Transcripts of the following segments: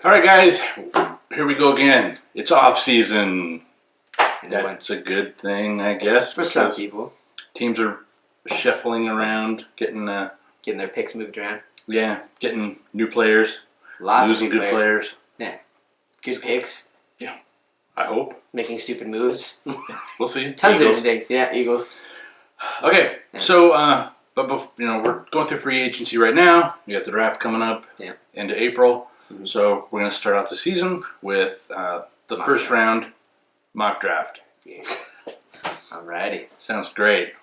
All right, guys, here we go again. It's off season. And That's a good thing, I guess, for some because people, teams are shuffling around, getting getting their picks moved around. getting new players, Lots losing of new good players. Good picks, I hope. making stupid moves. We'll see. Tons Eagles. of things. Yeah, Eagles. Okay, Yeah. so we're going through free agency right now. We got the draft coming up, Yeah. end of April. Mhm. So we're going to start off the season with the Mock first draft. round mock draft. Yeah. Alrighty. Sounds great.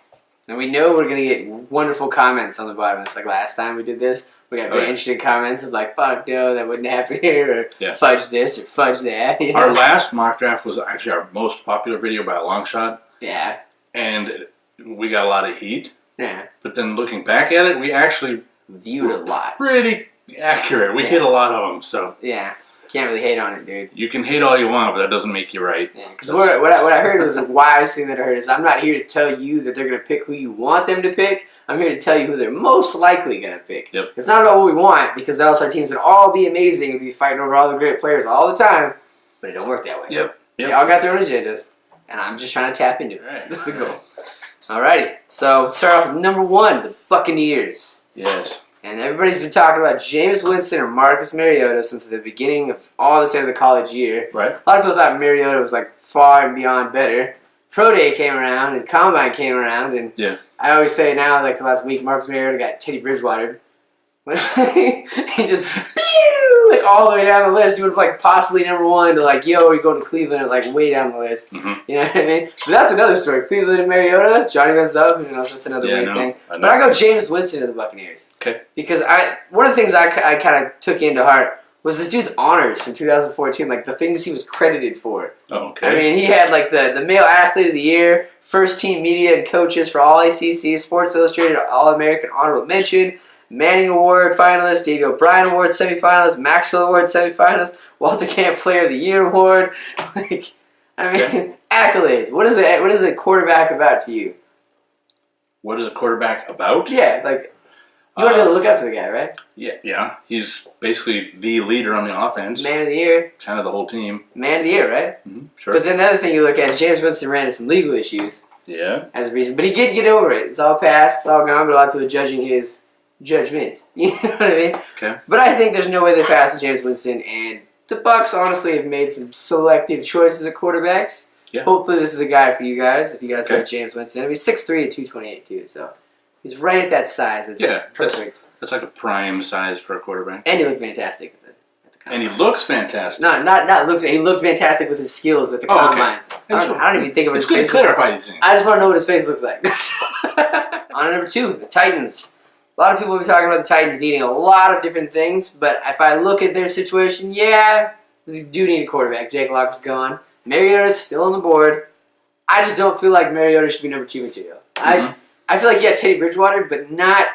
Now we know we're gonna get wonderful comments on the bottom. It's like last time we did this. We got very yeah. interesting comments of like, "Fuck no, that wouldn't happen here," or Yeah. "Fudge this," or "Fudge that." You know? Our last mock draft was actually our most popular video by a long shot, Yeah. and we got a lot of heat. Yeah. But then looking back at it, we actually Viewed a lot. pretty accurate. We Yeah. hit a lot of them, so Yeah. Can't really hate on it, dude. you can hate all you want, but that doesn't make you right. Yeah, because what I heard was a wise thing that I heard is I'm not here to tell you that they're going to pick who you want them to pick. I'm here to tell you who they're most likely going to pick. Yep. It's not about what we want because else our teams would all be amazing and be fighting over all the great players all the time, but it don't work that way. Yep. They all got their own agendas, and I'm just trying to tap into it. Right. That's the goal. Alrighty, so start off with number one, the Buccaneers. Yes. And everybody's been talking about Jameis Winston or Marcus Mariota since the beginning of all this end of the college year. Right. A lot of people thought Mariota was like far and beyond better. Pro Day came around and Combine came around, and Yeah. I always say now, like the last week, Marcus Mariota got Teddy Bridgewater. He just like all the way down the list. He would have like possibly number one to like, yo, you're going to Cleveland, or like way down the list. Mhm. You know what I mean? But that's another story. Cleveland and Mariota, Johnny Manziel, who knows? That's another weird thing. I know. But I go Jameis Winston to the Buccaneers. Okay. Because one of the things I kind of took into heart was this dude's honors from 2014, like the things he was credited for. Oh, okay. I mean, he had like the Male Athlete of the Year, First Team Media and Coaches for All ACC, Sports Illustrated All-American Honorable Mention, Manning Award finalist, Davey O'Brien Award semifinalist, Maxwell Award semifinalist, Walter Camp Player of the Year Award. Like, I mean, Okay. accolades. What is a quarterback about to you? What is a quarterback about? Yeah, like you want to be able to look up to the guy, right? Yeah. He's basically the leader on the offense. Man of the Year, Kind of the whole team. Man of the Year, right? Mm-hmm. Sure. But then the other thing you look at is James Winston ran into some legal issues Yeah. as a reason. But he did get over it. It's all past. It's all gone. But a lot of people are judging his judgment. You know what I mean? Okay. But I think there's no way they pass James Winston. And the Bucs honestly have made some selective choices at quarterbacks. Yeah. Hopefully this is a guy for you guys. If you guys Okay. got James Winston. He's 6'3" and 228 too. So he's right at that size. It's Yeah, perfect. That's like a prime size for a quarterback. And he looked fantastic at the And he combine. looks fantastic. Not looks. He looked fantastic with his skills at the Oh, okay. combine. I don't even think of what It's his good to face looks like. clarify these things. I just want to know what his face looks like. On number two, the Titans. A lot of people have been talking about the Titans needing a lot of different things, but if I look at their situation, yeah, they do need a quarterback. Jake Locke's gone. Mariota's still on the board. I just don't feel like Mariota should be number two material. Mhm. I feel like he had Teddy Bridgewater, but not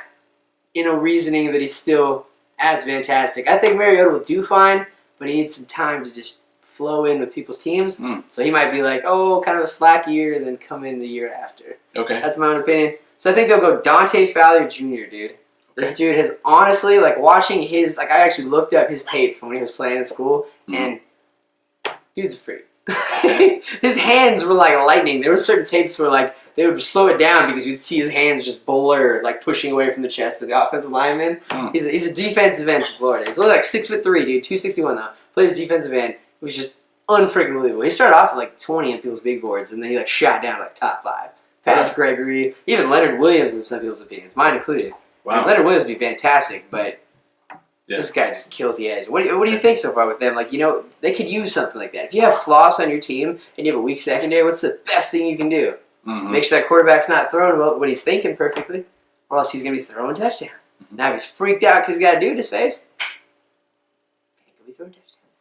in a reasoning that he's still as fantastic. I think Mariota will do fine, but he needs some time to just flow in with people's teams. Mm. So he might be like, oh, kind of a slack year, and then come in the year after. Okay. That's my own opinion. So I think they'll go Dante Fowler Jr., dude. This Okay. dude has honestly, like, watching his, like, I actually looked up his tape from when he was playing in school, Mhm. and dude's a freak. His hands were like lightning. There were certain tapes where, like, they would slow it down because you'd see his hands just blur, like, pushing away from the chest of the offensive lineman. Mm. He's a defensive end from Florida. He's only like 6'3", dude, 261 though. Plays defensive end. It was just unfreaking believable. He started off with like 20 on people's big boards, and then he like shot down to like top 5. Past Gregory, even Leonard Williams in some people's opinions, mine included. Wow. Leonard Williams would be fantastic, but Yeah. this guy just kills the edge. What do you think so far with them? Like, you know, they could use something like that. If you have Floss on your team and you have a weak secondary, what's the best thing you can do? Mhm. Make sure that quarterback's not throwing what he's thinking perfectly, or else he's going to be throwing touchdowns. Now, if he's freaked out because he's got a dude in his face, he could be throwing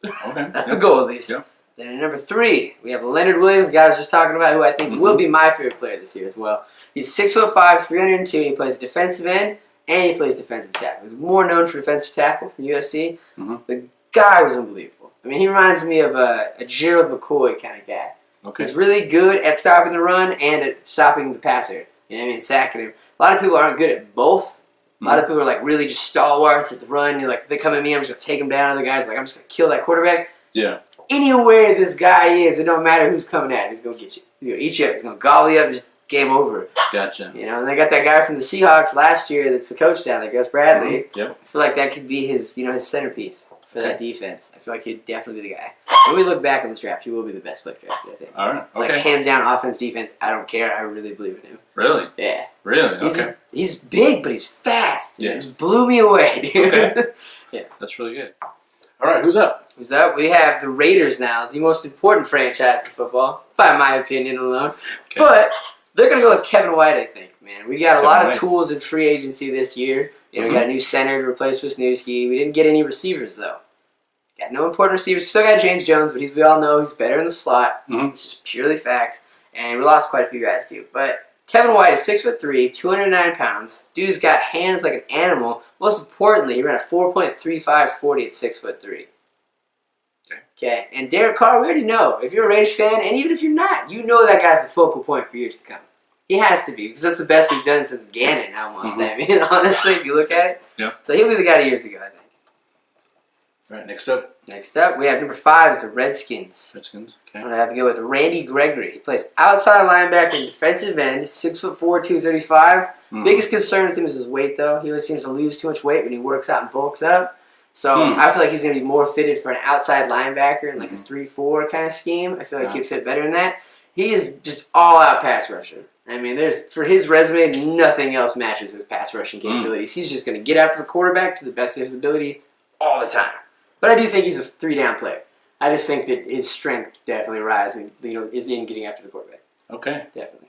touchdowns. Okay. That's Yep. the goal, at least. Yep. Then at number 3, we have Leonard Williams, the guy I was just talking about, who I think Mhm. will be my favorite player this year as well. He's 6'5", 302, and he plays defensive end, and he plays defensive tackle. He's more known for defensive tackle from USC. Mhm. The guy was unbelievable. I mean, he reminds me of a Gerald McCoy kind of guy. Okay. He's really good at stopping the run and at stopping the passer. You know what I mean? Sacking him. A lot of people aren't good at both, A lot of people are like really just stalwarts at the run. You're like, if they come at me, I'm just gonna take them down. Other guys like, I'm just gonna kill that quarterback. Yeah. Anywhere this guy is, it don't matter who's coming at him. He's gonna get you. He's gonna eat you up. He's gonna gobble you up. Just game over. Gotcha. You know, and they got that guy from the Seahawks last year. That's the coach down there, Gus Bradley. Yep. I feel like that could be his, his centerpiece for that defense. I feel like he'd definitely be the guy. When we look back on this draft, he will be the best player drafted, I think. All right. Like, Okay. hands down, offense, defense, I don't care. I really believe in him. Really? Yeah. Really? He's Okay. he's big, but he's fast. Yeah. He just blew me away, dude. Okay. That's really good. All right. Who's up? Who's up? We have the Raiders now, the most important franchise in football, by my opinion alone. Okay. But they're going to go with Kevin White, I think, man. We got a lot of White. tools in free agency this year. We got a new center to replace Wisniewski. We didn't get any receivers, though. Got no important receivers. Still got James Jones, but we all know he's better in the slot. It's just purely fact. And we lost quite a few guys, too. But Kevin White is 6'3", 209 pounds. Dude's got hands like an animal. Most importantly, he ran a 4.35 40 at 6'3". Okay. And Derek Carr, we already know. If you're a Raiders fan, and even if you're not, you know that guy's the focal point for years to come. He has to be, because that's the best we've done since Gannon, almost. I mean, honestly, if you look at it. Yeah. So he'll be the guy to years ago, I think. All right. Next up. Next up, we have number 5 is the Redskins. Redskins. I'm Okay. going to have to go with Randy Gregory. He plays outside linebacker and defensive end, 6'4", 235. Biggest concern with him is his weight, though. He always seems to lose too much weight when he works out and bulks up. So I feel like he's going to be more fitted for an outside linebacker in like a 3-4 kind of scheme. I feel like he'd fit better in that. He is just all-out pass rusher. I mean, for his resume, nothing else matches his pass rushing capabilities. He's just going to get after the quarterback to the best of his ability all the time. But I do think he's a 3-down player. I just think that his strength definitely rises, is in getting after the quarterback. Okay. Definitely.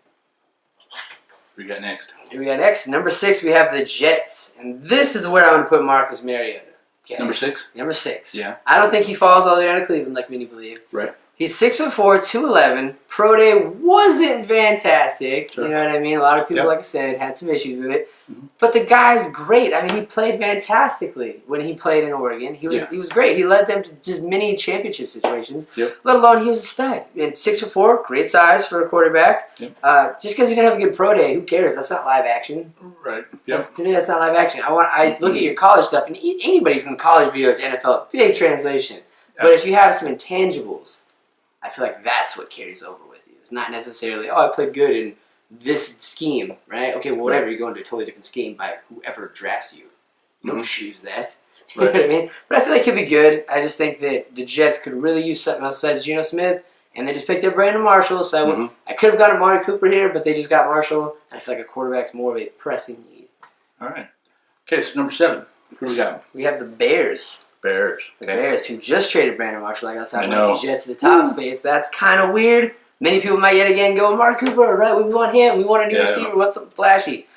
Who we got next? Here we got next. Number 6, we have the Jets. And this is where I'm going to put Marcus Mariota. Okay. Number 6? Number 6. Yeah. I don't think he falls all the way down to Cleveland like many believe. Right. He's 6'4", 211. Pro Day wasn't fantastic. Sure. You know what I mean? A lot of people, like I said, had some issues with it. But the guy's great. I mean, he played fantastically when he played in Oregon. He was great. He led them to just many championship situations. Yep. Let alone he was a stud. And 6'4", great size for a quarterback. Yep. Just because he didn't have a good pro day, who cares? That's not live action. Right. Yep. To me, that's not live action. I look at your college stuff, and anybody from college video to NFL, big translation. Yep. But if you have some intangibles, I feel like that's what carries over with you. It's not necessarily, I played good in this scheme, right? Okay, well, whatever. You go into a totally different scheme by whoever drafts you. You don't choose that. You know what I mean? But I feel like he'll be good. I just think that the Jets could really use something else besides Geno Smith, and they just picked up Brandon Marshall. So I could have gotten Amari Cooper here, but they just got Marshall. And I feel like a quarterback's more of a pressing need. All right. Okay, so number 7. Who do we got? We have the Bears. Bears. The Okay. Bears, who just traded Brandon Marshall, like I was talking I about know. the Jets at the top space. That's kind of weird. Many people might yet again go, Amari Cooper, right? We want him. We want a new receiver. We want something flashy.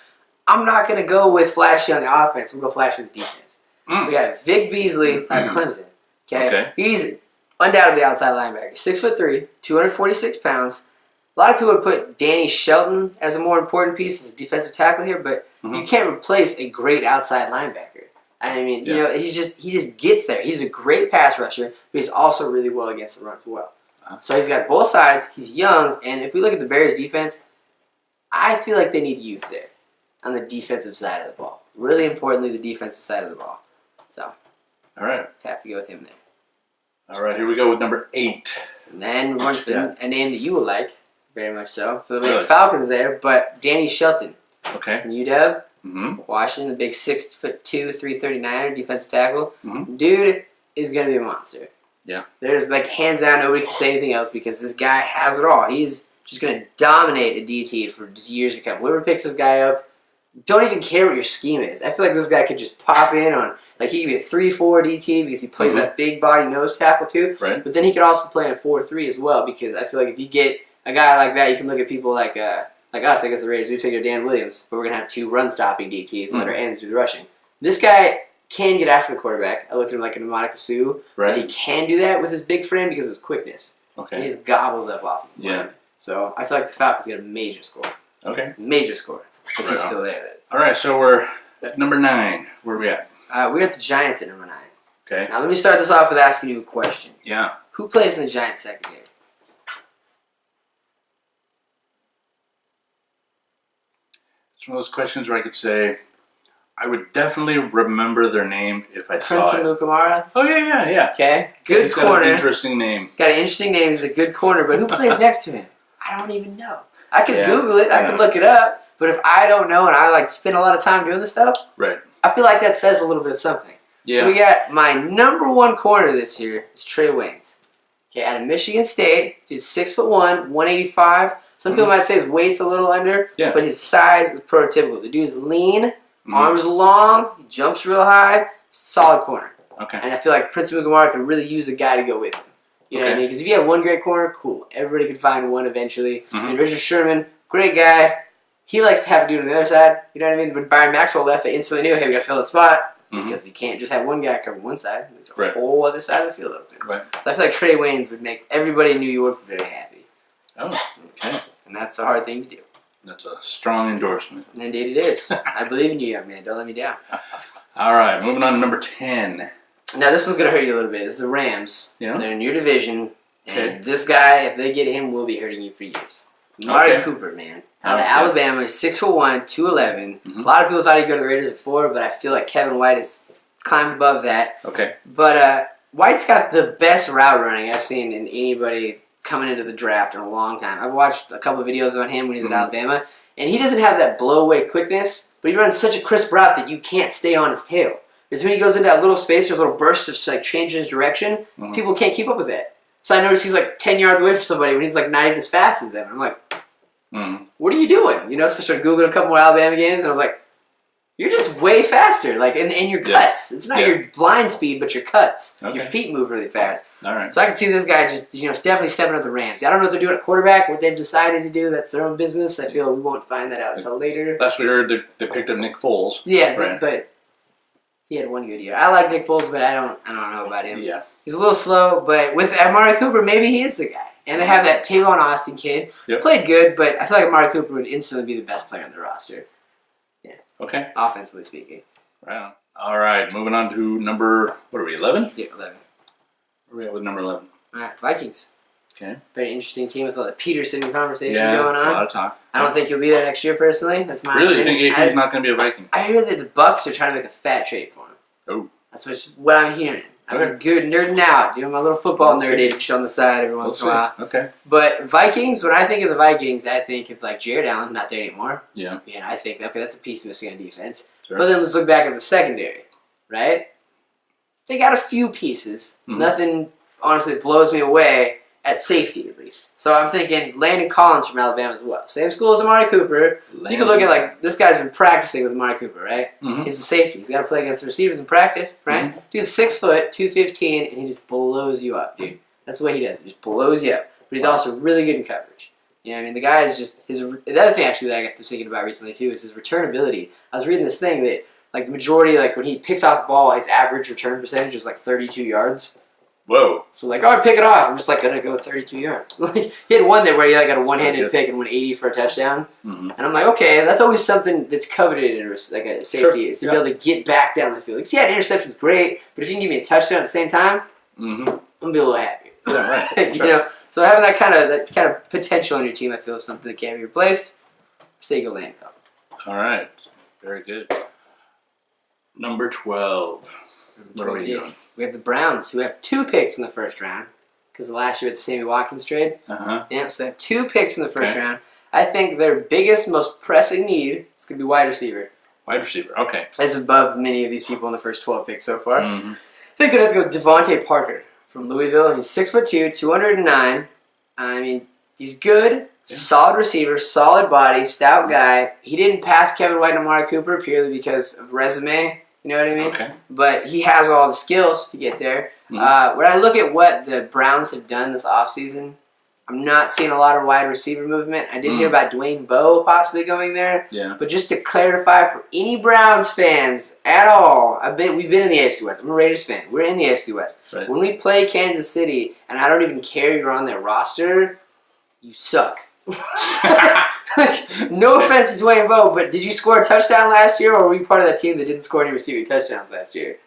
I'm not going to go with flashy on the offense. We'll go flashy on the defense. We got Vic Beasley at Clemson. Okay? He's undoubtedly outside linebacker. 6'3", 246 pounds. A lot of people would put Danny Shelton as a more important piece as a defensive tackle here, but you can't replace a great outside linebacker. I mean, he just gets there. He's a great pass rusher, but he's also really well against the run as well. So he's got both sides. He's young, and if we look at the Bears' defense, I feel like they need youth there on the defensive side of the ball. Really importantly, the defensive side of the ball. So, all right, have to go with him there. All right, here we go with number 8. And then we're going to a name that you will like, very much so. For the Falcons there, but Danny Shelton. Okay. From UW. Washington, the big 6'2", 339er defensive tackle. Dude is going to be a monster. Yeah. There's, hands down, nobody can say anything else because this guy has it all. He's just going to dominate a DT for just years to come. Whoever picks this guy up, don't even care what your scheme is. I feel like this guy could just pop in on, he could be a 3-4 DT because he plays that big body nose tackle too. Right. But then he could also play in 4-3 as well because I feel like if you get a guy like that, you can look at people like us, I guess the Raiders, we take Dan Williams, but we're going to have 2 run-stopping DTs and let our ends do the rushing. This guy can get after the quarterback. I look at him like a Monica Sue. Right. And he can do that with his big frame because of his quickness. Okay. He just gobbles up offensive linemen. So I feel like the Falcons get a major score. Okay. Major score. If he's still there. All right, so we're at number 9. Where are we at? We're at the Giants at number 9. Okay. Now let me start this off with asking you a question. Yeah. Who plays in the Giants secondary? It's one of those questions where I could say I would definitely remember their name if I saw Prince it. Amukamara. Oh yeah. Okay, good He's got corner. an interesting name. Got an interesting name. He's a good corner, but who plays next to him? I don't even know. I could Yeah, Google it. I yeah. could look it up. But if I don't know and I like spend a lot of time doing this stuff, Right. I feel like that says a little bit of something. Yeah. So we got my number one corner this year is Trey Waynes. Okay, out of Michigan State. Dude's 6'1", 185. Some people might say his weight's a little under, Yeah. but his size is prototypical. The dude's lean, Mhm. arms long, he jumps real high, solid corner. Okay. And I feel like Prince Mukamara could really use a guy to go with him. You know what I Okay. mean? Because if you have one great corner, cool. Everybody could find one eventually. Mhm. And Richard Sherman, great guy. He likes to have a dude on the other side. You know what I mean? When Byron Maxwell left, they instantly knew, hey, we got to fill the spot. Mhm. Because you can't just have one guy cover one side. There's a Right. whole other side of the field open. Right. So I feel like Trey Waynes would make everybody in New York very happy. Oh, okay. And that's a hard thing to do. That's a strong endorsement. And indeed it is. I believe in you, young man. Don't let me down. All right, moving on to number 10. Now, this one's going to hurt you a little bit. This is the Rams. Yeah. They're in your division. And Okay. this guy, if they get him, will be hurting you for years. Amari Okay. Cooper, man. Out of Okay. Alabama, he's 6'1", 211. Mhm. A lot of people thought he'd go to the Raiders before, but I feel like Kevin White has climbed above that. Okay. But White's got the best route running I've seen in anybody coming into the draft in a long time. I've watched a couple of videos on him when he's Mhm. at Alabama, and he doesn't have that blow-away quickness, but he runs such a crisp route that you can't stay on his tail. Because when he goes into that little space, there's a little burst of like change in his direction. Mhm. People can't keep up with that. So I noticed he's like 10 yards away from somebody when he's like not even as fast as them. I'm like, Mhm. what are you doing? You know, so I started Googling a couple more Alabama games, and I was like, you're just way faster. Like, in your Yeah. cuts. It's not Yeah. your blind speed, but your cuts. Okay. Your feet move really fast. All right. So I can see this guy just, definitely stepping up the Rams. I don't know what they're doing at quarterback, what they've decided to do. That's their own business. I feel we won't find that out until later. Last we heard, they picked up Nick Foles. Yeah, Right. but he had one good year. I like Nick Foles, but I don't know about him. Yeah. He's a little slow, but with Amari Cooper, maybe he is the guy. And they have that Tavon Austin kid. Yep. Played good, but I feel like Amari Cooper would instantly be the best player on the roster, Okay. offensively speaking. Right on. All right, moving on to number, what are we, 11? Yeah, 11. Where are we at with number 11? All right, Vikings. Okay. Very interesting team with all the Peterson conversation Yeah, going a on. lot of talk. I don't think he'll be there next year, personally. That's my Really? You opinion. think he's not going to be a Viking? I hear that the Bucks are trying to make a fat trade for him. Oh. That's what I'm hearing. I'm Okay. good nerding out, doing my little football We'll nerdage on the side every We'll once see. in a while. Okay. But Vikings, when I think of the Vikings, I think of like Jared Allen, not there anymore. Yeah. Yeah, I think, okay, that's a piece missing on defense. Sure. But then let's look back at the secondary, right? They got a few pieces. Mhm. Nothing, honestly, blows me away at safety, at least. So I'm thinking Landon Collins from Alabama as well. Same school as Amari Cooper. So you can look at, like, this guy's been practicing with Amari Cooper, right? Mhm. He's a safety. He's got to play against the receivers in practice, right? Dude's 6 foot, 215, and he just blows you up, dude. That's the way he does it. He just blows you up. But he's also really good in coverage. You know what I mean? The guy is just the other thing actually that I got to thinking about recently too is his return ability. I was reading this thing that like the majority, like when he picks off the ball, his average return percentage is like 32 yards. Whoa. So like, oh, I pick it off. I'm just like gonna go 32 yards. Like he had one there where he like got a one-handed good. pick and went 80 for a touchdown. Mm-hmm. And I'm like, okay, that's always something that's coveted in like a safety Sure. is to Yeah. be able to get back down the field. Like, see, yeah, an interception's great, but if you can give me a touchdown at the same time, Mm-hmm. I'm gonna be a little happier. Yeah, right. You Sure. know, so having that kind of potential on your team, I feel is something that can't be replaced. Say go Landon Collins. All right. Very good. Number 12. What are we doing? We have the Browns, who have 2 picks in the first round, because last year with the Sammy Watkins trade. Uh-huh. Yeah, so they have 2 picks in the first Okay. round. I think their biggest, most pressing need is going to be wide receiver. Wide receiver. Okay. That's above many of these people in the first 12 picks so far. Mm-hmm. I think they're going to go Devontae Parker from Louisville. He's 6'2", 209. I mean, he's good, Yeah. solid receiver, solid body, stout guy. He didn't pass Kevin White and Amari Cooper purely because of resume. You know what I mean? Okay. But he has all the skills to get there. Mhm. When I look at what the Browns have done this offseason, I'm not seeing a lot of wide receiver movement. I did hear about Dwayne Bowe possibly going there. Yeah. But just to clarify for any Browns fans at all, we've been in the AFC West. I'm a Raiders fan. We're in the AFC West. Right. When we play Kansas City, and I don't even care you're on their roster, you suck. Like, no offense to Dwayne Bowe, but did you score a touchdown last year, or were you part of that team that didn't score any receiving touchdowns last year?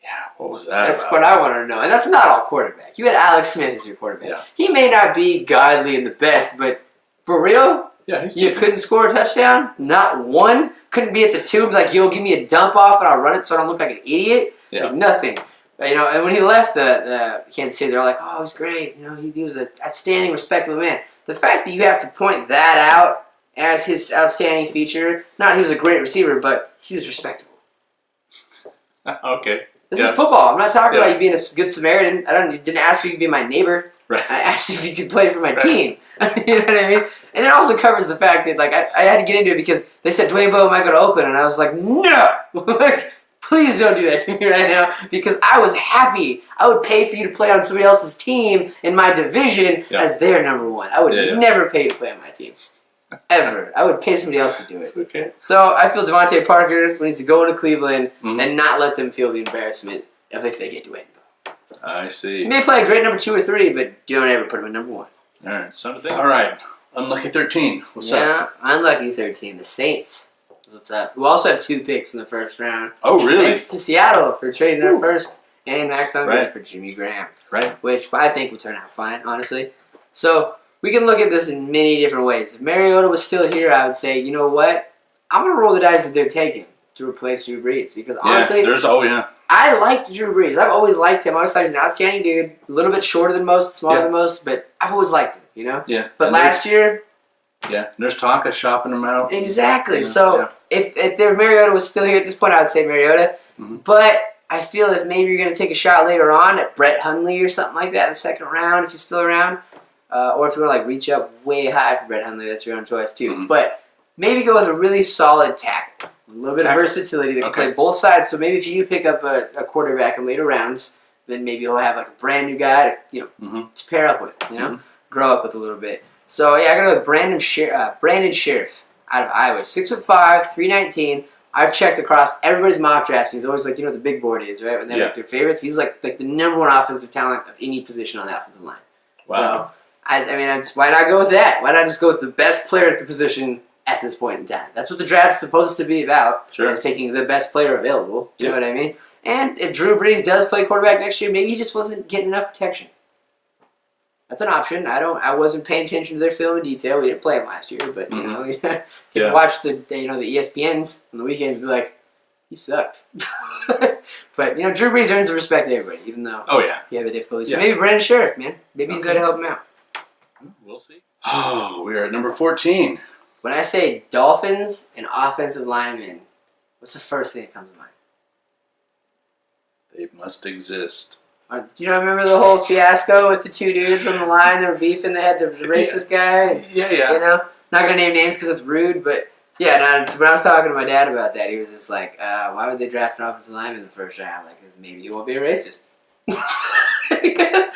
Yeah. What was that That's about? what I want to know. And that's not all quarterback. You had Alex Smith as your quarterback. Yeah. He may not be godly and the best, but for real, Yeah. He's you couldn't score a touchdown? Not one? couldn't be at the tube like, yo, give me a dump off and I'll run it so I don't look like an idiot. Yeah. Like nothing. You know, and when he left the Kansas City, they're like, oh, he's great. You know, he was an outstanding, respectable man. The fact that you have to point that out as his outstanding feature, not he was a great receiver, but he was respectable. Okay. This is football. I'm not talking about you being a good Samaritan. Didn't ask you to be my neighbor. Right. I asked if you could play for my team. You know what I mean? And it also covers the fact that, like, I had to get into it because they said Dwayne Bowe might go to Oakland, and I was like, no! Like, please don't do that to me right now because I was happy. I would pay for you to play on somebody else's team in my division as their number one. I would never pay to play on my team. Ever. I would pay somebody else to do it. Okay. So I feel Devontae Parker needs to go into Cleveland and not let them feel the embarrassment if they get Dwayne Bowe. I see. He may play a great number 2 or 3, but don't ever put him at number 1. All right, something to think. All right, unlucky 13. What's up? Yeah, unlucky 13. The Saints. What's up? Who also have 2 picks in the first round. Oh, really? Thanks to Seattle for trading their first and Max Unger for Jimmy Graham. Right. Which I think will turn out fine, honestly. So we can look at this in many different ways. If Mariota was still here, I would say, you know what? I'm going to roll the dice that they're taking to replace Drew Brees. Because honestly, I liked Drew Brees. I've always liked him. I always thought he was an outstanding dude. A little bit shorter than most, smaller than most, but I've always liked him, you know? Yeah. But last year... Yeah, there's talk of shopping him out. Exactly. So if their Mariota was still here at this point, I would say Mariota. But I feel if maybe you're going to take a shot later on at Brett Hundley or something like that in the second round, if he's still around, or if you want to like reach up way high for Brett Hundley, that's your own choice too. But maybe go with a really solid tackle. A little bit of versatility that can play both sides. So maybe if you do pick up a quarterback in later rounds, then maybe you'll have like a brand new guy to, to pair up with, grow up with a little bit. So yeah, I gotta go with Brandon Sheriff out of Iowa, 6'5", 319. I've checked across everybody's mock drafts. He's always like, you know what the big board is, right? When they're like their favorites, he's like the number 1 offensive talent of any position on the offensive line. Wow. So I mean, why not go with that? Why not just go with the best player at the position at this point in time? That's what the draft's supposed to be about. Sure. Is taking the best player available. You know what I mean? And if Drew Brees does play quarterback next year, maybe he just wasn't getting enough protection. That's an option. I wasn't paying attention to their film in detail. We didn't play them last year, but you know, you can watch the ESPNs on the weekends and be like, he sucked. But you know, Drew Brees earns the respect of everybody, even though he had the difficulties. So maybe Brandon Sheriff, man, maybe he's there to help him out. We'll see. Oh, we are at number 14. When I say Dolphins and offensive linemen, what's the first thing that comes to mind? They must exist. Do you remember the whole fiasco with the 2 dudes on the line? They were beefing. They had the racist guy. Yeah. You know, not gonna name names because it's rude, but yeah. When I was talking to my dad about that, he was just like, "Why would they draft an offensive lineman in the first round? Like, 'cause maybe he won't be a racist.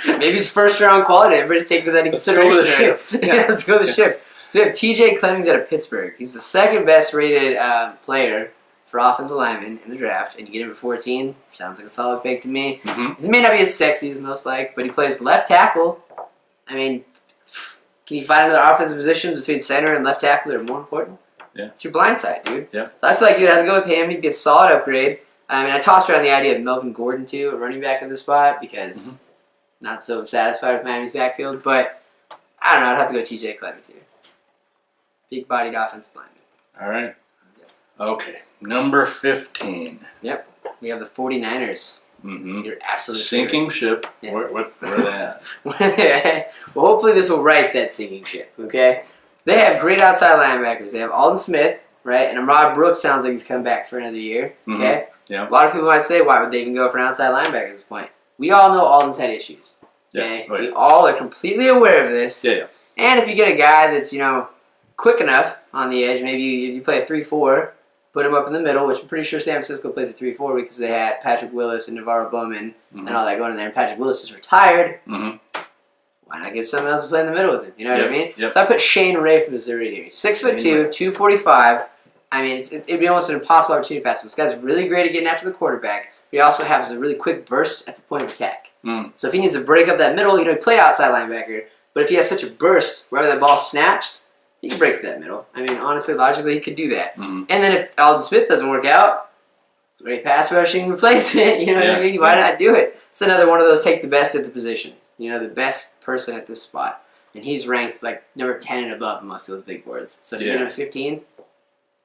Maybe it's first round quality. Everybody's taking that into consideration. Let's go with the shift. Yeah, let's go with the shift." So we have T.J. Clemmings out of Pittsburgh. He's the second best rated player for offensive lineman in the draft, and you get him at 14. Sounds like a solid pick to me. He may not be as sexy as most like, but he plays left tackle. I mean, can you find another offensive position between center and left tackle that are more important? Yeah. It's your blind side, dude. Yeah. So I feel like you'd have to go with him. He'd be a solid upgrade. I mean, I tossed around the idea of Melvin Gordon, too, a running back at the spot, because not so satisfied with Miami's backfield, but I don't know. I'd have to go T.J. Clemmings here. Big-bodied offensive lineman. All right. Okay. Number 15. Yep. We have the 49ers. You're absolutely sinking ship. Yeah. Where are they at? Well, hopefully this will right that sinking ship, okay? They have great outside linebackers. They have Alden Smith, right? And Ahmad Brooks sounds like he's come back for another year, okay? Yeah. A lot of people might say, why would they even go for an outside linebacker at this point? We all know Alden's had issues, okay? Yeah. We all are completely aware of this. Yeah. And if you get a guy that's, quick enough on the edge, maybe if you play a 3-4, put him up in the middle, which I'm pretty sure San Francisco plays a 3-4 because they had Patrick Willis and Navarro Bowman and all that going in there. And Patrick Willis is retired. Why not get someone else to play in the middle with him? You know what I mean? Yep. So I put Shane Ray from Missouri here. He's 6'2", 245. I mean, it'd be almost an impossible opportunity to pass him. This guy's really great at getting after the quarterback. But he also has a really quick burst at the point of attack. So if he needs to break up that middle, he played outside linebacker. But if he has such a burst, wherever that ball snaps, he can break that middle. I mean, honestly, logically, he could do that. And then if Alden Smith doesn't work out, great pass rushing replacement. You know what I mean? Why not do it? It's another one of those take the best at the position. The best person at this spot. And he's ranked like number 10 and above in most of those big boards. So if you get him at 15,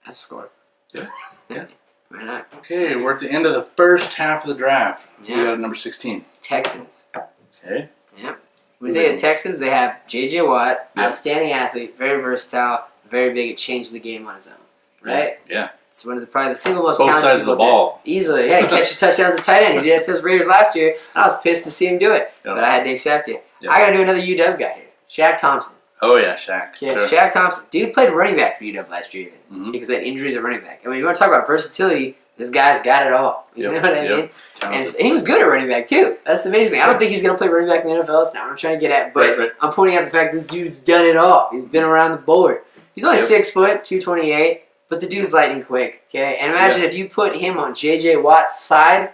that's a score. Yeah. Why not? Okay, we're at the end of the first half of the draft. Yeah. We got at number 16. Texans. Okay. Yep. When you think of Texans, they have J.J. Watt, Yeah. outstanding athlete, very versatile, very big at changing the game on his own. Right? Yeah. It's one of the probably the single most Both talented sides of the people out there. ball. Easily, yeah. He catches touchdowns at tight end. He did it to his Raiders last year, and I was pissed to see him do it, Yep. but I had to accept it. Yep. I got to do another UW guy here, Shaq Thompson. Oh, yeah, Shaq. Yeah, Sure. Shaq Thompson. Dude played running back for UW last year Mhm. because they had injuries at running back. I mean, you want to talk about versatility, this guy's got it all. You Yep, know what I yep. mean? And Talented. he was good at running back, too. That's the amazing thing. I don't think he's going to play running back in the NFL. That's not what I'm trying to get at. But Right. I'm pointing out the fact this dude's done it all. He's been around the board. He's only Yep. 6 foot, 228, but the dude's lightning quick, okay? And imagine if you put him on J.J. Watt's side and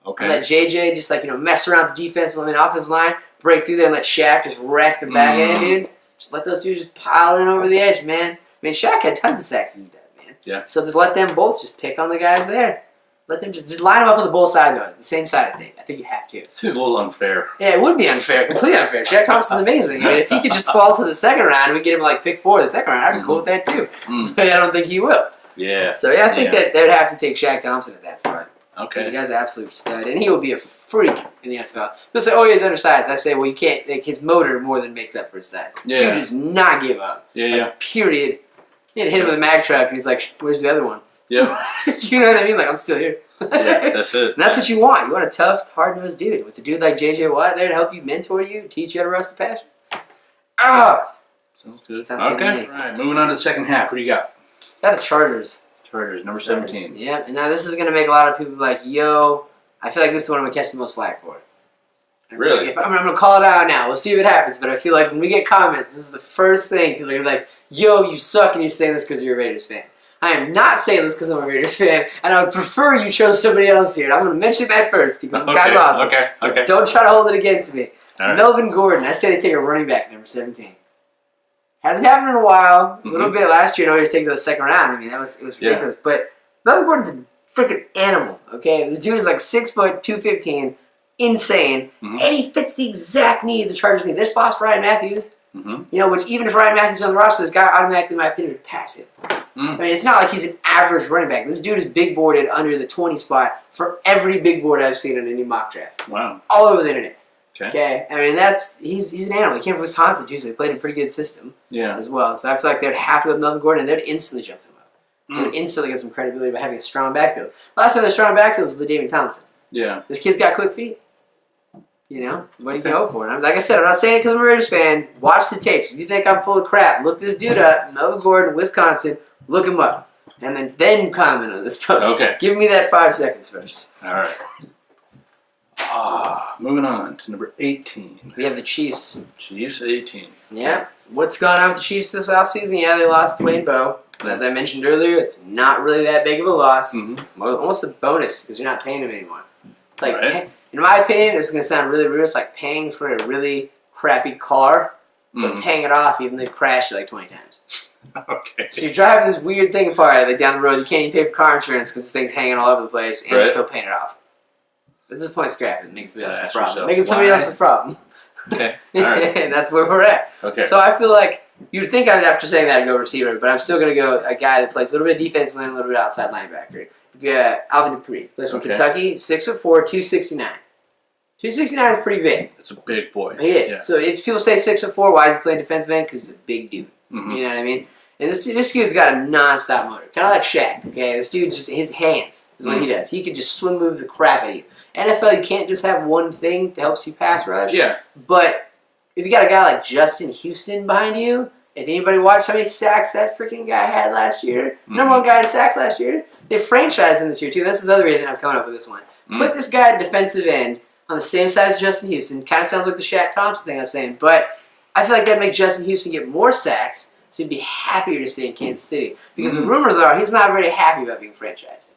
Okay. let J.J. just, mess around the defensive line, offensive line, break through there and let Shaq just wreck the back end, dude. Just let those dudes just pile in over the edge, man. I mean, Shaq had tons of sacks in UW, man. Yeah. So just let them both just pick on the guys there. Let them just line them up on the both sides, though. The same side, I think. I think you have to. Seems a little unfair. Yeah, it would be unfair. Completely unfair. Shaq Thompson's amazing. I mean, if he could just fall to the second round and we get him, pick 4 the second round, I'd be cool with that, too. Mm. But I don't think he will. Yeah. So, yeah, I think that they'd have to take Shaq Thompson at that spot. The Okay. guy's an absolute stud, and he will be a freak in the NFL. People say, "Oh, he's undersized." I say, "Well, you can't. His motor more than makes up for his size. Yeah. Dude does not give up. Yeah. Period." You hit him with a mag truck, and he's like, "Where's the other one?" Yeah. You know what I mean? I'm still here. Yeah. That's it. And that's what you want. You want a tough, hard-nosed dude with a dude like J.J. Watt there to help you, mentor you, teach you how to rush the passion. Ah, Sounds good. Sounds good to Okay. me. All right. Moving on to the second half. What do you got? got the Chargers. Chargers, number 17. Yep. And now this is gonna make a lot of people be like, "Yo, I feel like this is what I'm gonna catch the most flack for." Really? I'm gonna call it out now. We'll see if it happens. But I feel like when we get comments, this is the first thing people are like, "Yo, you suck," and you're saying this because you're a Raiders fan. I am not saying this because I'm a Raiders fan, and I would prefer you chose somebody else here. And I'm gonna mention that first because this guy's awesome. Okay. Okay. Don't try to hold it against me. All right. Melvin Gordon. I say they take a running back at number 17. Hasn't happened in a while. A little bit last year. I know he was taken to the second round. I mean, it was ridiculous. But Melvin Gordon's a freaking animal. Okay, this dude is like 6 foot, 215, insane, Mhm. and he fits the exact need the Chargers need. They just lost Ryan Matthews. Mm-hmm. Which even if Ryan Matthews is on the roster, this guy automatically, in my opinion, would pass it. Mm. I mean, it's not like he's an average running back. This dude is big boarded under the 20 spot for every big board I've seen in any mock draft. Wow. All over the internet. Okay. Okay, I mean he's an animal. He came from Wisconsin too, so he played in a pretty good system Yeah. as well. So I feel like they'd have to have Melvin Gordon, and they'd instantly jump him up. Mm. They'd instantly get some credibility by having a strong backfield. Last time the strong backfield was LaDainian Tomlinson. Yeah. This kid's got quick feet. What do you can hope for? And like I said, I'm not saying it because I'm a Raiders fan. Watch the tapes. If you think I'm full of crap, look this dude up. Melvin Gordon, Wisconsin. Look him up, and then comment on this post. Okay. Give me that 5 seconds first. All right. Moving on to number 18. We have the Chiefs. Chiefs 18. Yeah. What's going on with the Chiefs this offseason? Yeah, they lost Dwayne Bowe. But as I mentioned earlier, it's not really that big of a loss. Mm-hmm. Almost a bonus because you're not paying him anymore. It's like, Right. in my opinion, this is going to sound really weird. It's like paying for a really crappy car, but Mhm. paying it off even though you crashed it like 20 times. Okay. So you're driving this weird thing apart, like down the road, you can't even pay for car insurance because this thing's hanging all over the place, and you're Right. still paying it off. This is point scrapping. Makes somebody else's Ask problem. yourself, Making somebody why? else's problem. Okay. All right. And that's where we're at. Okay. So I feel like you'd think after saying that I'd go receiver, but I'm still going to go a guy that plays a little bit of defensive line, a little bit outside linebacker. If you Alvin Dupree, plays from Okay. Kentucky, 6'4", 269. 269 is pretty big. It's a big boy. He is. Yeah. So if people say 6'4", why is he playing defensive end? Because he's a big dude. Mm-hmm. You know what I mean? And this dude's got a non-stop motor. Kind of like Shaq, okay? This dude just, his hands is what he does. He can just swim move the crap out of you. NFL, you can't just have one thing that helps you pass rush. Yeah. But if you got a guy like Justin Houston behind you, if anybody watched how many sacks that freaking guy had last year, number one guy in sacks last year, they franchised him this year too. This is the other reason I'm coming up with this one. Put this guy at defensive end on the same size as Justin Houston. Kind of sounds like the Shaq Thompson thing I was saying, but I feel like that'd make Justin Houston get more sacks, so he'd be happier to stay in Kansas City. Because the rumors are he's not very happy about being franchised.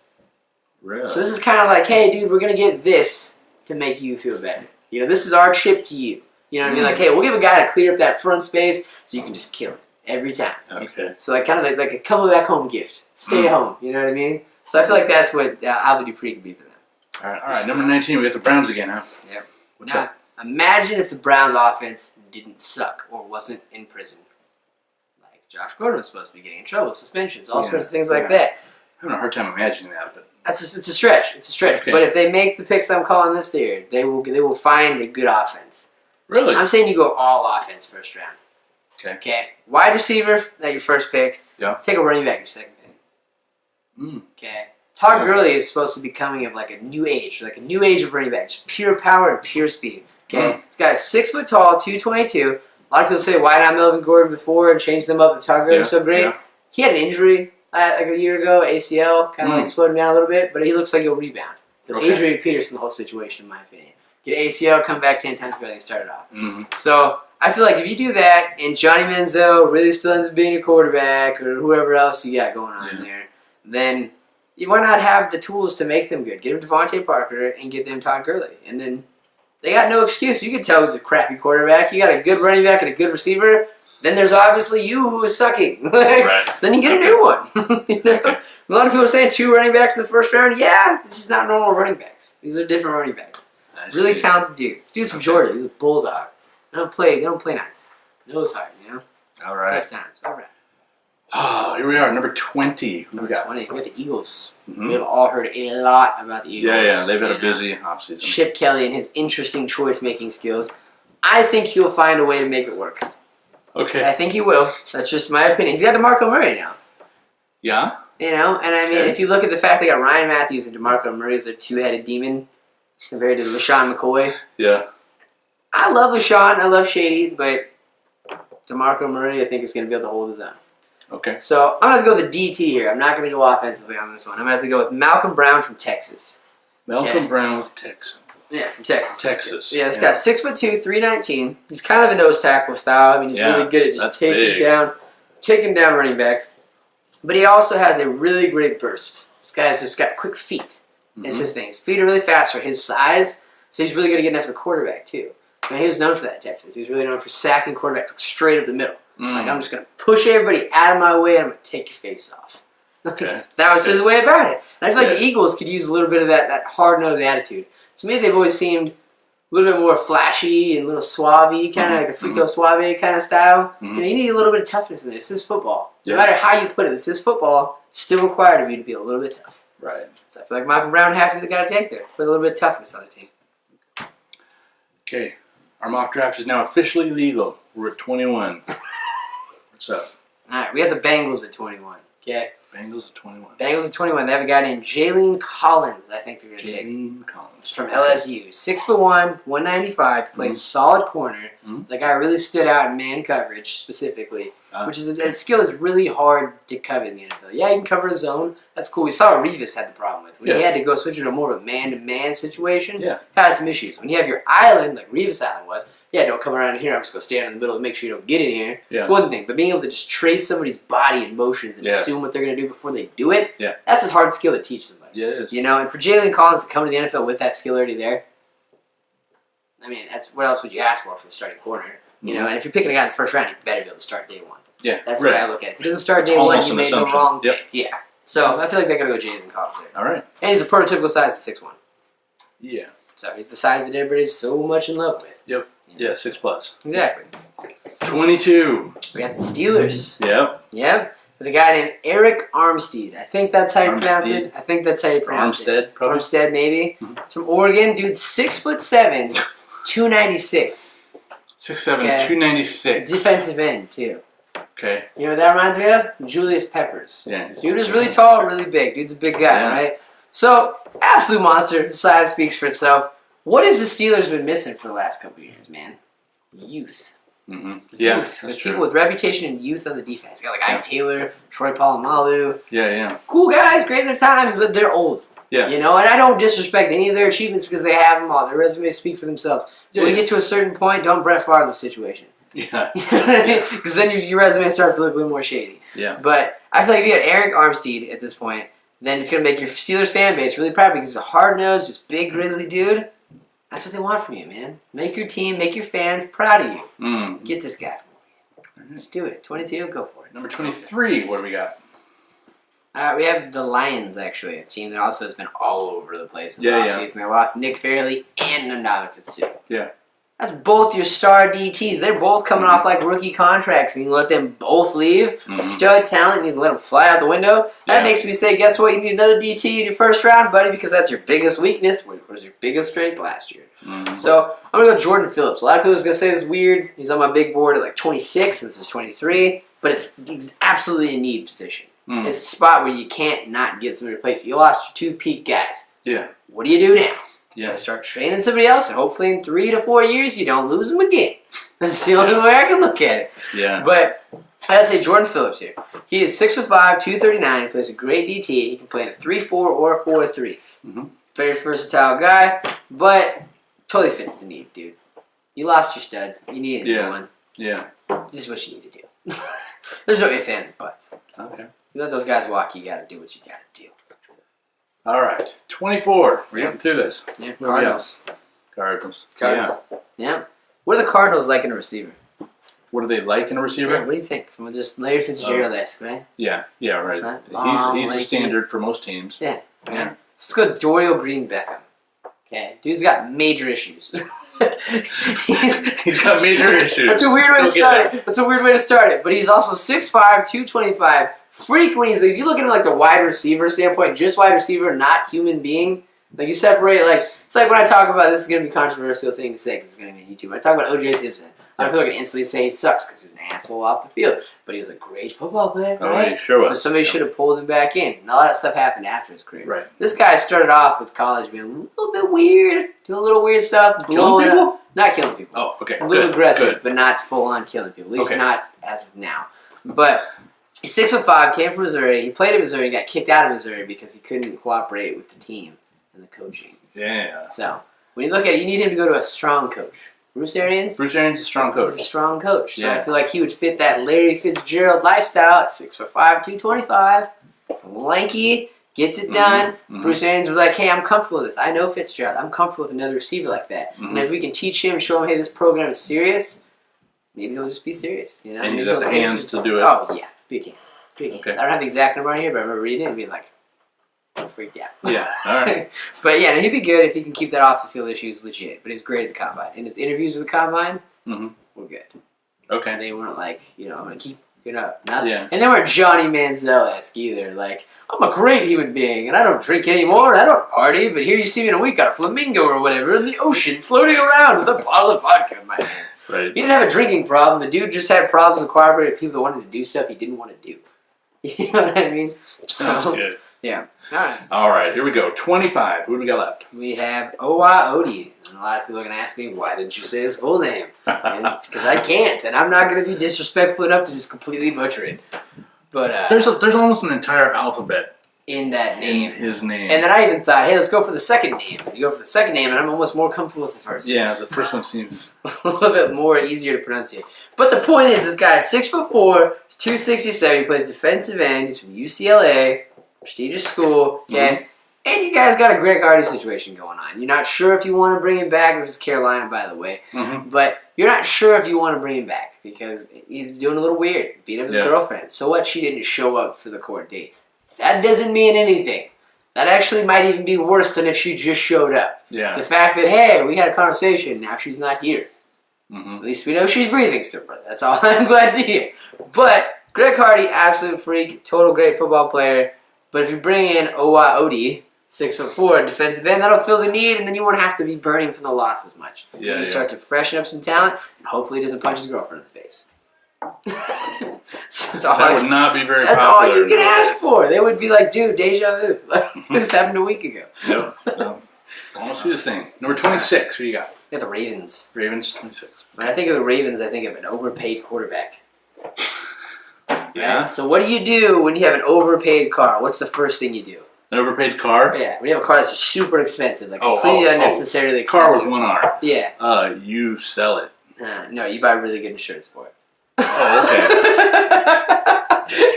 Really? So this is kind of like, hey, dude, we're going to get this to make you feel better. This is our chip to you. You know what I mean? Like, hey, we'll give a guy to clear up that front space so you can just kill it every time. Okay. So like kind of like a coming back home gift. Stay at home. You know what I mean? So I feel like that's what Alvin Dupree could be for them. All right. Number 19, we got the Browns again, huh? Yep. What's Now, up? imagine if the Browns offense didn't suck or wasn't in prison. Like Josh Gordon was supposed to be getting in trouble, suspensions, all sorts of things like that. having a hard time imagining that, but It's a stretch. It's a stretch. Okay. But if they make the picks I'm calling this year, they will find a good offense. really, I'm saying you go all offense first round. Okay. Okay. Wide receiver at your first pick. Yeah. Take a running back your second pick. Mm. Okay. Todd Yeah. Gurley is supposed to be coming of like a new age of running back, just pure power and pure speed. Okay. This guy's 6 foot tall, 222. A lot of people say, why not Melvin Gordon before and change them up? And Todd Gurley's so great. Yeah. He had an injury like a year ago, ACL, kind of like slowed him down a little bit, but he looks like he'll rebound. Okay. Adrian Peterson, the whole situation, in my opinion. Get ACL, come back 10 times better than he started off. Mm-hmm. So I feel like if you do that and Johnny Manziel really still ends up being your quarterback or whoever else you got going on there, then why not have the tools to make them good? Get them Devontae Parker and get them Todd Gurley. And then they got no excuse. You can tell who's a crappy quarterback. You got a good running back and a good receiver. Then there's obviously you who is sucking. Right. So then you get a new one. You know? Okay. A lot of people are saying 2 running backs in the first round. Yeah, this is not normal running backs. These are different running backs. I Really see. talented dudes. This dude's from Georgia. He's a bulldog. They don't play nice. Nose hard, you know? All right. Tough times. All right. Oh, here we are, number 20. Who we Number got? 20. We got the Eagles. Mhm. We have all heard a lot about the Eagles. Yeah, they've had a And, busy offseason. Chip Kelly and his interesting choice-making skills. I think he'll find a way to make it work. Okay. I think he will. That's just my opinion. He's got DeMarco Murray now. Yeah. You know, and I mean, Okay. if you look at the fact they got Ryan Matthews and DeMarco Murray as a two-headed demon compared to LaShawn McCoy. Yeah. I love LaShawn. I love Shady, but DeMarco Murray, I think, is going to be able to hold his own. Okay. So I'm going to go with the DT here. I'm not going to go offensively on this one. I'm going to have to go with Malcolm Brown from Texas. Malcolm Okay. Brown with Texas. Yeah, from Texas. Texas. Yeah, this Yeah. guy's 6'2", 319. He's kind of a nose tackle style. I mean, he's Yeah, really good at just that's taking big. down running backs. But he also has a really great burst. This guy's just got quick feet. It's Mhm. his thing. His feet are really fast for his size, so he's really good at getting after the quarterback too. I mean, he was known for that in Texas. He was really known for sacking quarterbacks like, straight up the middle. Mm. Like, I'm just going to push everybody out of my way and I'm going to take your face off. Okay. That was his way about it. And I feel like Yeah. the Eagles could use a little bit of that hard-nosed attitude. To me, they've always seemed a little bit more flashy and a little suave, kind of like a Frico Suave kind of style. Mhm. You know, you need a little bit of toughness in there. This is football. Yeah. No matter how you put it, this is football. It's still required of you to be a little bit tough. Right. So I feel like Malcolm Brown has to be the guy to take there. Put a little bit of toughness on the team. Okay. Our mock draft is now officially legal. We're at 21. What's up? All right, we have the Bengals at 21. Okay, Bengals at 21. Bengals at 21. They have a guy named Jalen Collins. I think they're going to take. Jalen Collins. From LSU. 6'1", 195, plays solid corner. Mhm. The guy really stood out in man coverage specifically, Ah. which is a skill that's really hard to covet in the NFL. Yeah, he can cover a zone. That's cool. We saw what Revis had the problem with. When he Yeah. had to go switch into more of a man-to-man situation, Yeah. had some issues. When you have your island, like Revis Island was, yeah, don't come around here. I'm just going to stand in the middle and make sure you don't get in here. Yeah. It's one thing. But being able to just trace somebody's body and motions and Yeah. assume what they're going to do before they do it, Yeah. that's a hard skill to teach somebody. Yeah, it is. You know, and for Jalen Collins to come to the NFL with that skill already there, I mean, that's what else would you ask for the starting corner? You know, and if you're picking a guy in the first round, you better be able to start day one. Yeah. That's the right. way I look at it. If he doesn't start day It's one, almost you an made the assumption. wrong Yep. pick. Yeah. So I feel like they're going to go Jalen Collins there. All right. And he's a prototypical size of 6'1". Yeah. So he's the size that everybody's so much in love with. Yep. Yeah, 6+. Exactly. 22. We got the Steelers. Yep. Yep. With a guy named Eric Armstead. I think that's how you pronounce Armstead. it. I think that's how you pronounce it. Armstead, probably. Armstead, maybe. Mhm. It's from Oregon. Dude, 6'7", 296. 6'7", Okay. 296. Defensive end, too. Okay. You know what that reminds me of? Julius Peppers. Yeah. Dude is really tall, really big. Dude's a big guy, Yeah. right? So, it's an absolute monster. His size speaks for itself. What has the Steelers been missing for the last couple of years, man? Youth. Mm-hmm. Yeah, Youth. that's There's true. people with reputation and youth on the defense. You got like Yeah. Ike Taylor, Troy Polamalu. Yeah, yeah. Cool guys, great in their times, but they're old. Yeah. You know, and I don't disrespect any of their achievements because they have them all. Their resumes speak for themselves. Yeah, When you yeah. get to a certain point, don't Brett Favre the situation. Yeah. You know what I mean? Because then your resume starts to look a little more shady. Yeah. But I feel like if you had Eric Armstead at this point, then it's going to make your Steelers fan base really proud because he's a hard-nosed, just big, grizzly dude. That's what they want from you, man. Make your team, make your fans proud of you. Mm. Get this guy from me. Just do it. 22, go for it. Number 23, what do we got? We have the Lions, actually, a team that also has been all over the place in the Yeah, yeah. offseason. They lost Nick Fairley and Ndamukong Suh. Yeah. That's both your star DTs. They're both coming off like rookie contracts, and you let them both leave. Stud talent, you let them fly out the window. That makes me say, guess what? You need another DT in your first round, buddy, because that's your biggest weakness. What was your biggest strength last year? So I'm gonna go Jordan Phillips. A lot of people are gonna say this is weird. He's on my big board at like 26. This is 23, but it's absolutely a need position. It's a spot where you can't not get somebody to replace you. You lost your 2 peak guys. Yeah. What do you do now? Yeah. You gotta start training somebody else, and hopefully in 3 to 4 years you don't lose them again. That's the only way I can look at it. Yeah. But I'd say Jordan Phillips here. He is 6'5", 239. He plays a great DT. He can play in a 3-4 or a 4-3. Very versatile guy, but totally fits the need, dude. You lost your studs. You need a new one. Yeah. This is what you need to do. There's no ifs, ands, and buts. Okay. You let those guys walk, you gotta do what you gotta do. All right. 24. We're getting through this. Yeah, Cardinals. Cardinals. Yeah. What are the Cardinals like in a receiver? What do they like in a receiver? Yeah, what do you think? From just Larry Fitzgerald-esque, right? Yeah, right. Long, He's the lanky. standard for most teams. Yeah. Yeah. Let's go Dorial Green-Beckham. Okay, dude's got major issues. He's got major issues. That's a weird way to start it. That's a weird way to start it. But he's also 6'5", 225. Freak when he's like, if you look at him like the wide receiver standpoint, just wide receiver, not human being. Like you separate, like it's like when I talk about this is going to be a controversial thing to say because it's going to be on YouTube. When I talk about O.J. Simpson, a lot of people can instantly say he sucks because he was an asshole off the field, but he was a great football player. Oh, right? he sure was. But somebody should have pulled him back in. And all that stuff happened after his career. Right. This guy started off with college being a little bit weird, doing a little weird stuff, Killing people? Not killing people. Oh, okay. A little aggressive, Good. but not full on killing people. At least Okay. not as of now. But he's 6'5", came from Missouri. He played at Missouri, got kicked out of Missouri because he couldn't cooperate with the team and the coaching. Yeah. So when you look at it, you need him to go to a strong coach. Bruce Arians. Bruce Arians is a strong He's a coach. strong coach. So Yeah. I feel like he would fit that Larry Fitzgerald lifestyle at 6'5", 225. Lanky, gets it done. Bruce Arians was like, hey, I'm comfortable with this. I know Fitzgerald. I'm comfortable with another receiver like that. And if we can teach him, show him, hey, this program is serious, maybe he'll just be serious. You know? And he's Maybe got the he'll take hands it. to do it. Oh, yeah. Big hands. Big hands. Okay. I don't have the exact number on here, but I remember reading it and being like, I'm freaked out. Yeah. All right. But yeah, he'd be good if he can keep that off the field issues legit. But he's great at the combine. And his interviews at the combine were good. Okay. And they weren't like, I'm going to keep it up. Not, Yeah. And they weren't Johnny Manziel-esque either. Like, I'm a great human being, and I don't drink anymore, and I don't party, but here you see me in a week on a flamingo or whatever in the ocean, floating around with a bottle of vodka in my hand. Right. He didn't have a drinking problem. The dude just had problems with cooperating with people that wanted to do stuff he didn't want to do. You know what I mean? Sounds good. Yeah. All right. All right. Here we go. 25. Who do we got left? We have Owa Odi. And a lot of people are going to ask me, why didn't you say his full name? Because I can't, and I'm not going to be disrespectful enough to just completely butcher it. But There's almost an entire alphabet in that name. in his name. And then I even thought, hey, let's go for the second name. You go for the second name, and I'm almost more comfortable with the first. Yeah, the first one seems... A little bit more easier to pronunciate. But the point is, this guy is 6'4", he's 267, he plays defensive end, he's from UCLA, prestigious school, okay? And you guys got a Greg Hardy situation going on. You're not sure if you want to bring him back. This is Carolina, by the way. But you're not sure if you want to bring him back because he's doing a little weird, beat up his girlfriend. So what? She didn't show up for the court date. That doesn't mean anything. That actually might even be worse than if she just showed up. Yeah. The fact that, hey, we had a conversation, now she's not here. At least we know she's breathing still, brother. That's all I'm glad to hear. But Greg Hardy, absolute freak, total great football player. But if you bring in Owa Odi, 6'4", defensive end, that'll fill the need, and then you won't have to be burning from the loss as much. You start to freshen up some talent, and hopefully he doesn't punch his girlfriend in the face. That would not be very That's popular. all you can ask for. They would be like, dude, deja vu. This happened a week ago. No. Almost be the same. Number 26, who you got? You got the Ravens. Ravens, 26. When I think of the Ravens, I think of an overpaid quarterback. Yeah. Right? So what do you do when you have an overpaid car? What's the first thing you do? An overpaid car? Yeah, when you have a car that's super expensive, like completely unnecessarily expensive. Car with one R. Yeah. You sell it. No, you buy really good insurance for it. Oh, okay.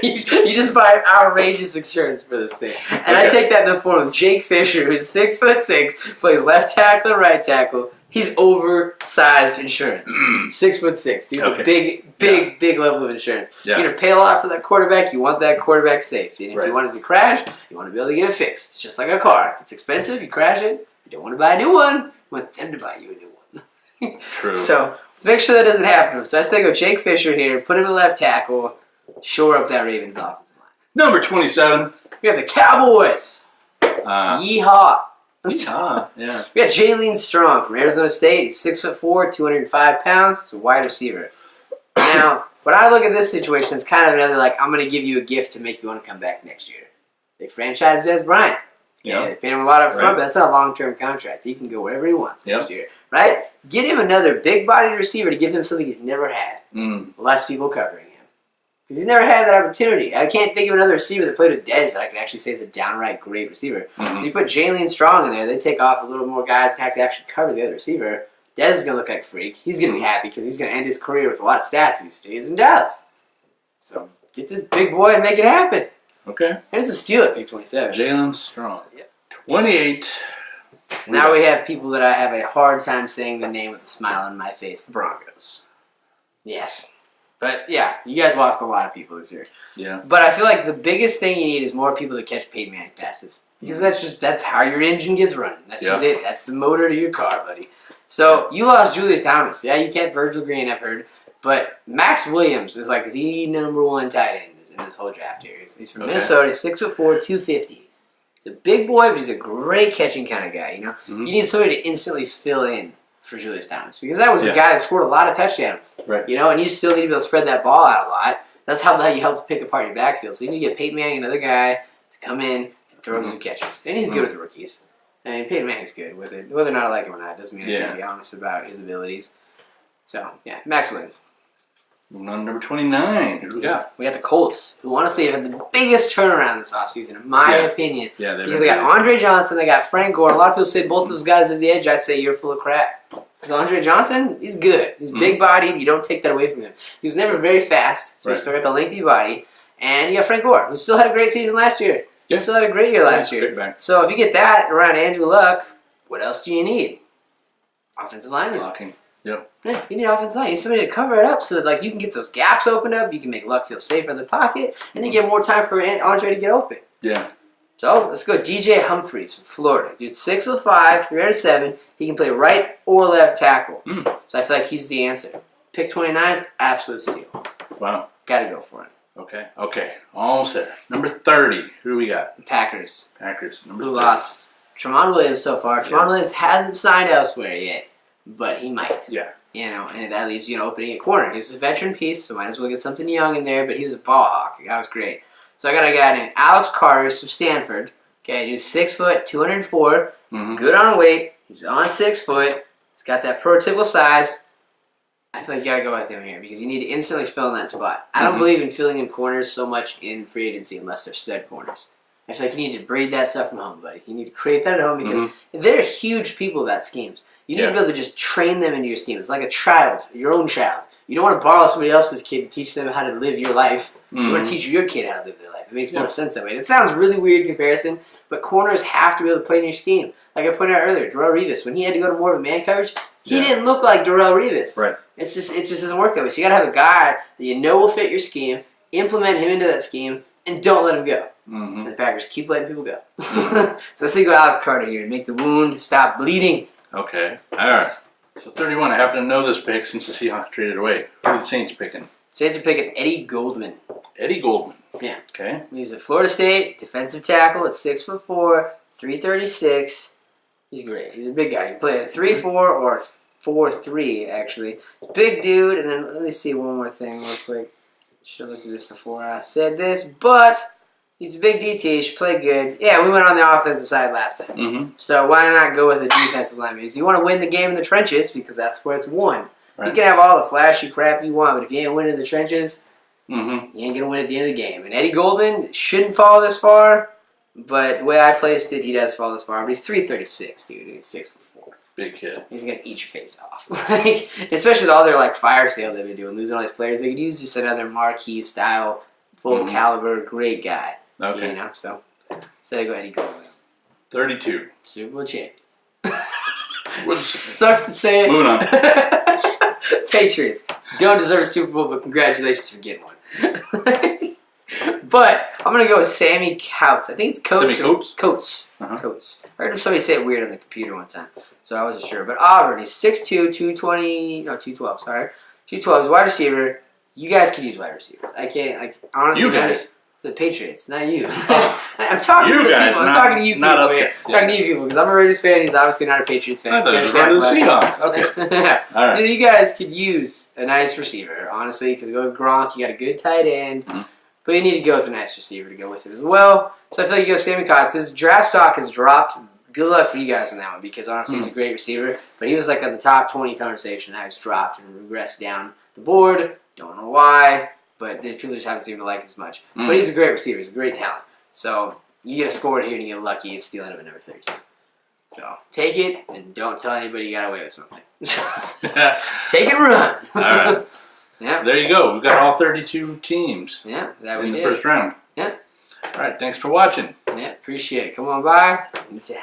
you just buy outrageous insurance for this thing. And I take that in the form of Jake Fisher, who's 6'6", plays left tackle and right tackle. He's oversized insurance. 6'6". Dude's a big level of insurance. Yeah. You're going to pay a lot for that quarterback. You want that quarterback safe. And if you want it to crash, you want to be able to get it fixed. It's just like a car. If it's expensive, you crash it. You don't want to buy a new one. You want them to buy you a new one. True. So let's make sure that doesn't happen. So I say go Jake Fisher here, put him at left tackle, shore up that Ravens offensive line. Number 27. We have the Cowboys. Yeehaw. Yeah. We got Jalen Strong from Arizona State. He's 6'4", 205 pounds. He's a wide receiver. Now, when I look at this situation, it's kind of another like, I'm going to give you a gift to make you want to come back next year. They franchised Des Bryant. Yeah, they paid him a lot up front, but that's not a long-term contract. He can go wherever he wants next year, right? Get him another big-bodied receiver to give him something he's never had. Less people covering him. Because he's never had that opportunity. I can't think of another receiver that played with Dez that I can actually say is a downright great receiver. So you put Jalen Strong in there, they take off a little more guys and have to actually cover the other receiver. Dez is going to look like a freak. He's going to be happy because he's going to end his career with a lot of stats if he stays in Dallas. So get this big boy and make it happen. Okay. And it's a steal at pick 27. Jalen Strong. 28. Now we have people that I have a hard time saying the name with a smile on my face. The Broncos. Yes. But, yeah, you guys lost a lot of people this year. Yeah. But I feel like the biggest thing you need is more people to catch Peyton Manning passes. Because that's how your engine gets running. That's just it. That's the motor to your car, buddy. So, you lost Julius Thomas. Yeah, you kept Virgil Green, I've heard. But Max Williams is like the number one tight end in this whole draft here. He's from Minnesota. He's 6'4", 250. He's a big boy, but he's a great catching kind of guy, you know? You need somebody to instantly fill in for Julius Thomas. Because that was a guy that scored a lot of touchdowns. Right. You know, and you still need to be able to spread that ball out a lot. That's how you help pick apart your backfield. So you need to get Peyton Manning, another guy, to come in and throw him some catches. And he's good with rookies. I mean, Peyton Manning's good with it. Whether or not I like him or not doesn't mean I can't be honest about his abilities. So, yeah, Max Williams. Number 29. Who do we got? We got the Colts, who honestly have had the biggest turnaround this offseason, in my opinion. Yeah, because they got Andre Johnson, they got Frank Gore. A lot of people say both those guys are the edge. I say you're full of crap. Because Andre Johnson, he's good. He's big-bodied. You don't take that away from him. He was never very fast, so he's still got the lengthy body. And you got Frank Gore, who still had a great season last year. He still had a great year last year. So if you get that around Andrew Luck, what else do you need? Offensive lineman. Blocking. Yep. Yeah, you need offensive line. You need somebody to cover it up so that you can get those gaps opened up. You can make Luck feel safer in the pocket, and you get more time for Andre to get open. Yeah. So let's go. DJ Humphries from Florida. Dude's 6'5", 307. He can play right or left tackle. So I feel like he's the answer. Pick 29th, absolute steal. Wow. Got to go for it. Okay. Almost there. Number 30. Who do we got? Packers. Number 30. Who lost Tramon Williams so far. Tramon Williams hasn't signed elsewhere yet, but he might. Yeah. You know, and that leaves you an opening at corner. He's a veteran piece, so might as well get something young in there, but he was a ball hawk. That was great. So I got a guy named Alex Carter from Stanford. Okay, he's 6 foot, 204. He's good on weight. He's on 6 foot. He's got that prototypical size. I feel like you got to go with him here because you need to instantly fill in that spot. I don't believe in filling in corners so much in free agency unless they're stud corners. I feel like you need to breed that stuff from home, buddy. You need to create that at home because they're huge people about schemes. You need to be able to just train them into your scheme. It's like a child, your own child. You don't want to borrow somebody else's kid to teach them how to live your life. You want to teach your kid how to live their life. It makes more sense that way. It sounds really weird comparison, but corners have to be able to play in your scheme. Like I pointed out earlier, Darrelle Revis, when he had to go to more of a man coverage, he didn't look like Darrelle Revis. Right. It just doesn't work that way. So you got to have a guy that you know will fit your scheme, implement him into that scheme, and don't let him go. And the Packers keep letting people go. So let's say go Alex Carter here and make the wound stop bleeding. Okay. All right. So 31. I happen to know this pick since the Seahawks traded away. Who are the Saints picking? Saints are picking Eddie Goldman. Eddie Goldman. Yeah. Okay. He's a Florida State defensive tackle at 6'4", 336. He's great. He's a big guy. He can play at 3-4 or 4-3 actually. Big dude. And then let me see one more thing real quick. Should have looked at this before I said this, but he's a big DT. He should play good. Yeah, we went on the offensive side last time. So why not go with the defensive lineman? Because you want to win the game in the trenches because that's where it's won. Right. You can have all the flashy crap you want, but if you ain't winning the trenches, you ain't going to win at the end of the game. And Eddie Goldman shouldn't fall this far, but the way I placed it, he does fall this far. But he's 336, dude. He's 6'4". Big kid. He's going to eat your face off. Especially with all their fire sale they've been doing, losing all these players. They could use just another marquee style, full caliber, great guy. Okay. You know, so I go Eddie Goldman. 32. Super Bowl champions. Sucks to say it. Moving on. Patriots don't deserve a Super Bowl, but congratulations for getting one. But I'm going to go with Sammy Coates. I think it's Coates. Sammy Coates? Coates. Uh-huh. Coates. I heard somebody say it weird on the computer one time, so I wasn't sure. But Auburn, he's 6'2", 212, sorry. 212, he's wide receiver. You guys could use wide receiver. I can't, like, honestly. You guys. The Patriots, not you. Oh. I'm talking You to guys, people. I'm not- talking to you people. not us Yeah. guys. I'm talking to you people because I'm a Raiders fan. He's obviously not a Patriots fan. I thought it was going to the Seahawks. Okay. All right. So you guys could use a nice receiver, honestly, because go with Gronk. You got a good tight end, Mhm. but you need to go with a nice receiver to go with it as well. So I feel like you go Sammy Coates. His draft stock has dropped. Good luck for you guys on that one because honestly, he's a great receiver. But he was like on the top 20 conversation. Now he's dropped and regressed down the board. Don't know why, but people just haven't seemed to like him as much. But he's a great receiver. He's a great talent. So you get a score here and you get lucky. It's stealing him at number 13. So take it and don't tell anybody you got away with something. Take it and run. All right. Yeah. There you go. We've got all 32 teams Yeah, that we in the did. first round. Yeah. All right. Thanks for watching. Yeah, appreciate it. Come on by. Anytime.